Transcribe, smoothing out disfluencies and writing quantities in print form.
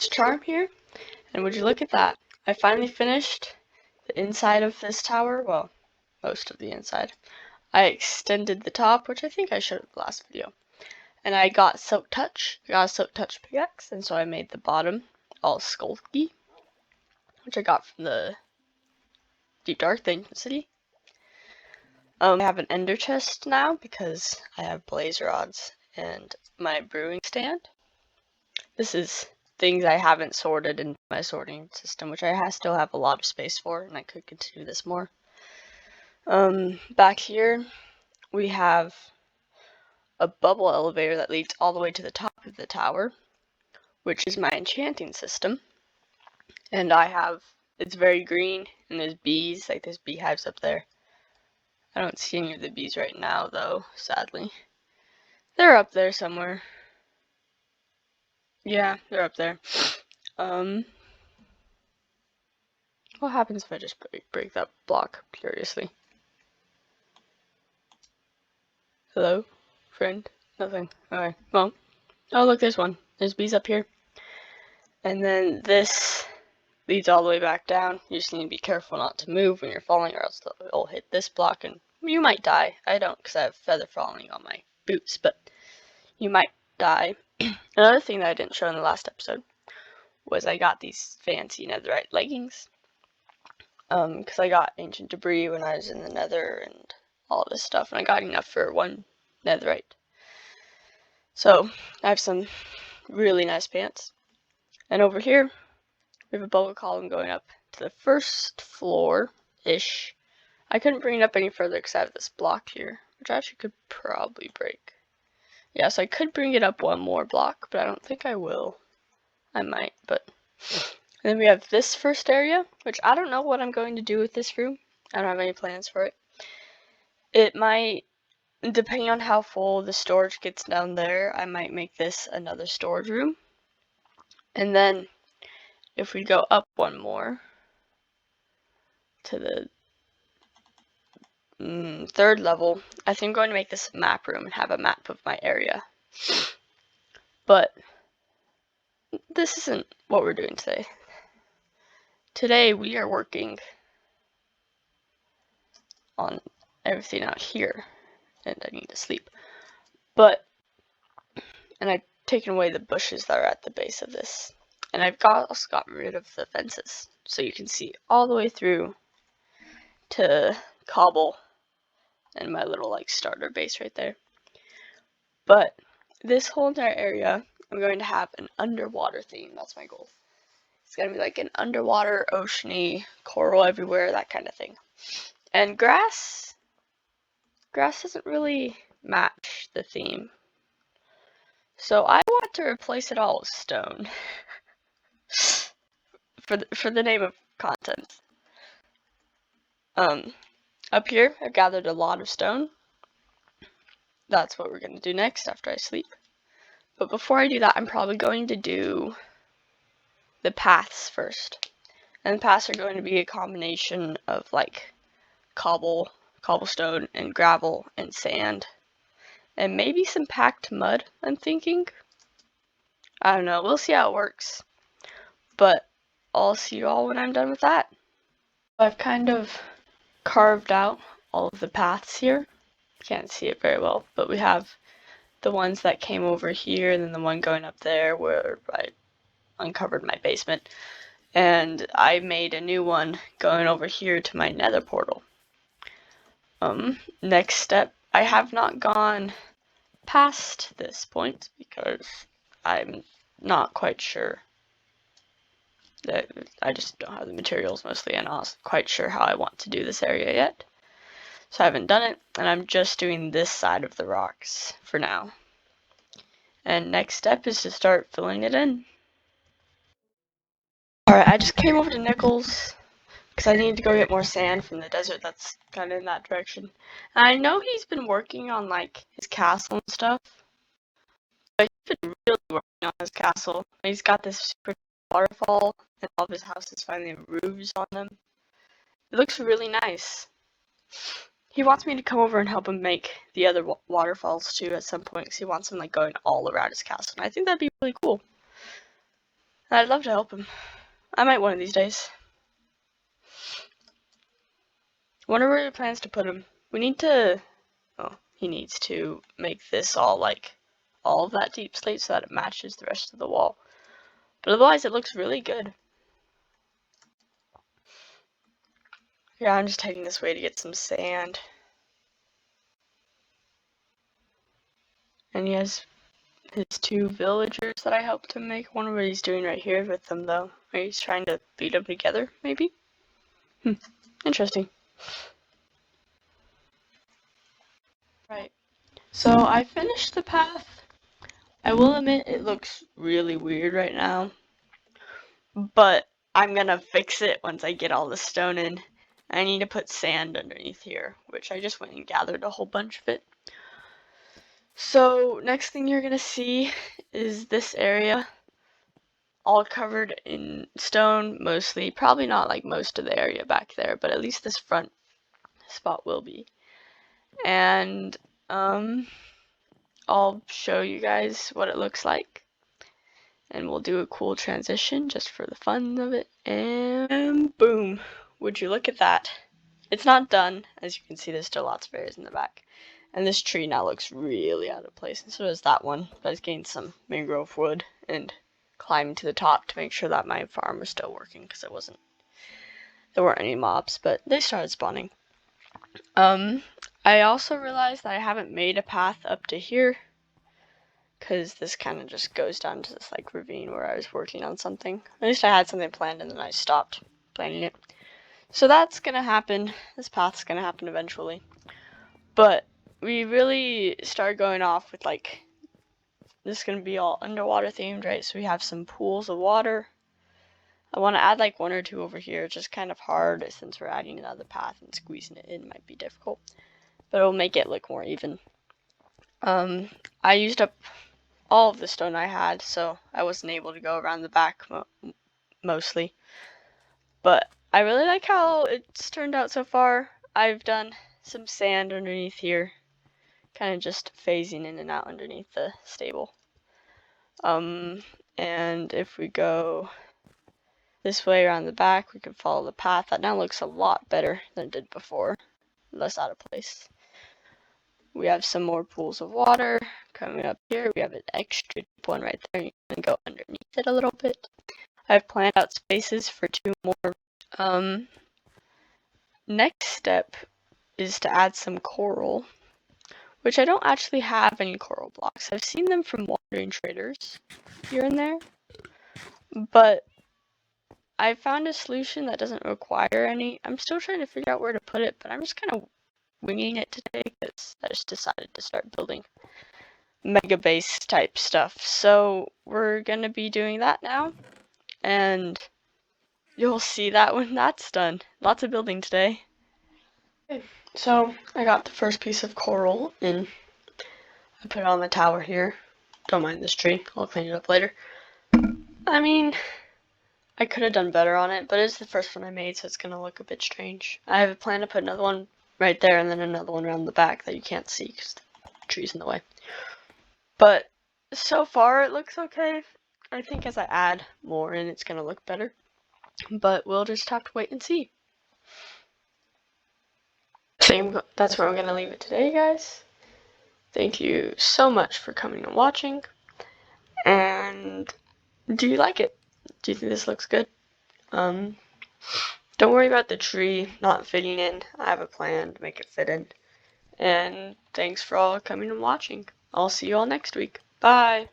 charm here, and would you look at that? I finally finished the inside of this tower, well, most of the inside. I extended the top, which I think I showed in the last video, and I got Silk Touch. I got a Silk Touch pickaxe, and so I made the bottom all skulky, which I got from the Deep Dark, the Ancient City. I have an ender chest now because I have blaze rods and my brewing stand. This is things I haven't sorted in my sorting system, which I still have a lot of space for, and I could continue this more. Back here we have a bubble elevator that leads all the way to the top of the tower, which is my enchanting system. And it's very green, and there's bees, like there's beehives up there. I don't see any of the bees right now, though, sadly. They're up there somewhere. Yeah, they're up there. What happens if I just break that block, curiously? Hello? Friend? Nothing. Alright, well. Oh, look, there's one. There's bees up here. And then this leads all the way back down. You just need to be careful not to move when you're falling, or else it'll hit this block and you might die. I don't, because I have feather falling on my boots, but you might die. Another thing that I didn't show in the last episode was I got these fancy netherite leggings. Because I got ancient debris when I was in the nether and all this stuff, and I got enough for one netherite. So, I have some really nice pants. And over here, we have a bubble column going up to the first floor-ish. I couldn't bring it up any further because I have this block here, which I actually could probably break. Yeah, so I could bring it up one more block, but I don't think I will. I might, but... And then we have this first area, which I don't know what I'm going to do with this room. I don't have any plans for it. It might, depending on how full the storage gets down there, I might make this another storage room. And then, if we go up one more, to the third level, I think I'm going to make this a map room and have a map of my area. But, this isn't what we're doing today. Today we are working on everything out here, and I need to sleep. And I've taken away the bushes that are at the base of this, and I've also gotten rid of the fences, so you can see all the way through to cobble and my little like starter base right there. But this whole entire area, I'm going to have an underwater theme. That's my goal. It's going to be like an underwater, oceany, coral everywhere, that kind of thing. And grass doesn't really match the theme. So I want to replace it all with stone. for the name of content. Up here, I've gathered a lot of stone. That's what we're going to do next after I sleep. But before I do that, I'm probably going to do the paths first. And the paths are going to be a combination of like cobblestone and gravel and sand. And maybe some packed mud, I'm thinking. I don't know, we'll see how it works. But I'll see you all when I'm done with that. I've kind of carved out all of the paths here. Can't see it very well, but we have the ones that came over here, and then the one going up there where I uncovered my basement. And I made a new one going over here to my nether portal. Next step, I have not gone past this point because I'm not quite sure. I just don't have the materials mostly, and I'm not quite sure how I want to do this area yet. So I haven't done it, and I'm just doing this side of the rocks for now. And next step is to start filling it in. Alright, I just came over to Nichols because I need to go get more sand from the desert that's kind of in that direction. And I know he's been working on like his castle and stuff, but he's been really working on his castle. He's got this super waterfall, and all of his houses finally have roofs on them. It looks really nice. He wants me to come over and help him make the other waterfalls too at some point, because he wants them like going all around his castle, and I think that'd be really cool. I'd love to help him. I might one of these days. Wonder where he plans to put him. We need to... Oh, he needs to make this all of that deep slate so that it matches the rest of the wall. But otherwise it looks really good. Yeah, I'm just heading this way to get some sand. And he has his 2 villagers that I helped him make. I wonder what he's doing right here with them, though. Maybe he's trying to beat them together, maybe? Interesting. Right. So I finished the path. I will admit it looks really weird right now. But I'm gonna fix it once I get all the stone in. I need to put sand underneath here, which I just went and gathered a whole bunch of it. So next thing you're gonna see is this area all covered in stone, mostly. Probably not like most of the area back there, but at least this front spot will be. And I'll show you guys what it looks like. And we'll do a cool transition just for the fun of it. And boom, would you look at that. It's not done. As you can see, there's still lots of areas in the back. And this tree now looks really out of place, and so does that one. But I've gained some mangrove wood and climbed to the top to make sure that my farm was still working, because there weren't any mobs, but they started spawning. I also realized that I haven't made a path up to here, because this kind of just goes down to this like ravine where I was working on something. At least I had something planned and then I stopped planning it. So that's gonna happen. This path's gonna happen eventually. But we really started going off with like, this is gonna be all underwater themed, right? So we have some pools of water. I want to add like 1 or 2 over here. It's just kind of hard since we're adding another path, and squeezing it in might be difficult. But it'll make it look more even. I used up all of the stone I had, so I wasn't able to go around the back mostly. But I really like how it's turned out so far. I've done some sand underneath here, kind of just phasing in and out underneath the stable. And if we go this way around the back, we can follow the path. That now looks a lot better than it did before, less out of place. We have some more pools of water coming up here. We have an extra deep one right there. You can go underneath it a little bit. I've planned out spaces for 2 more. Next step is to add some coral, which I don't actually have any coral blocks. I've seen them from wandering traders here and there, but I found a solution that doesn't require any. I'm still trying to figure out where to put it, but I'm just kind of winging it today because I just decided to start building mega base type stuff. So we're gonna be doing that now, and you'll see that when that's done. Lots of building today. Okay, so I got the first piece of coral in. I put it on the tower here. Don't mind this tree, I'll clean it up later. I mean, I could have done better on it, but it's the first one I made, so it's gonna look a bit strange. I have a plan to put another one right there and then another one around the back that you can't see because the tree's in the way. But so far it looks okay. I think as I add more in, it's gonna look better. But we'll just have to wait and see. That's where I'm gonna leave it today, guys. Thank you so much for coming and watching. And do you like it? Do you think this looks good? Don't worry about the tree not fitting in. I have a plan to make it fit in. And thanks for all coming and watching. I'll see you all next week. Bye!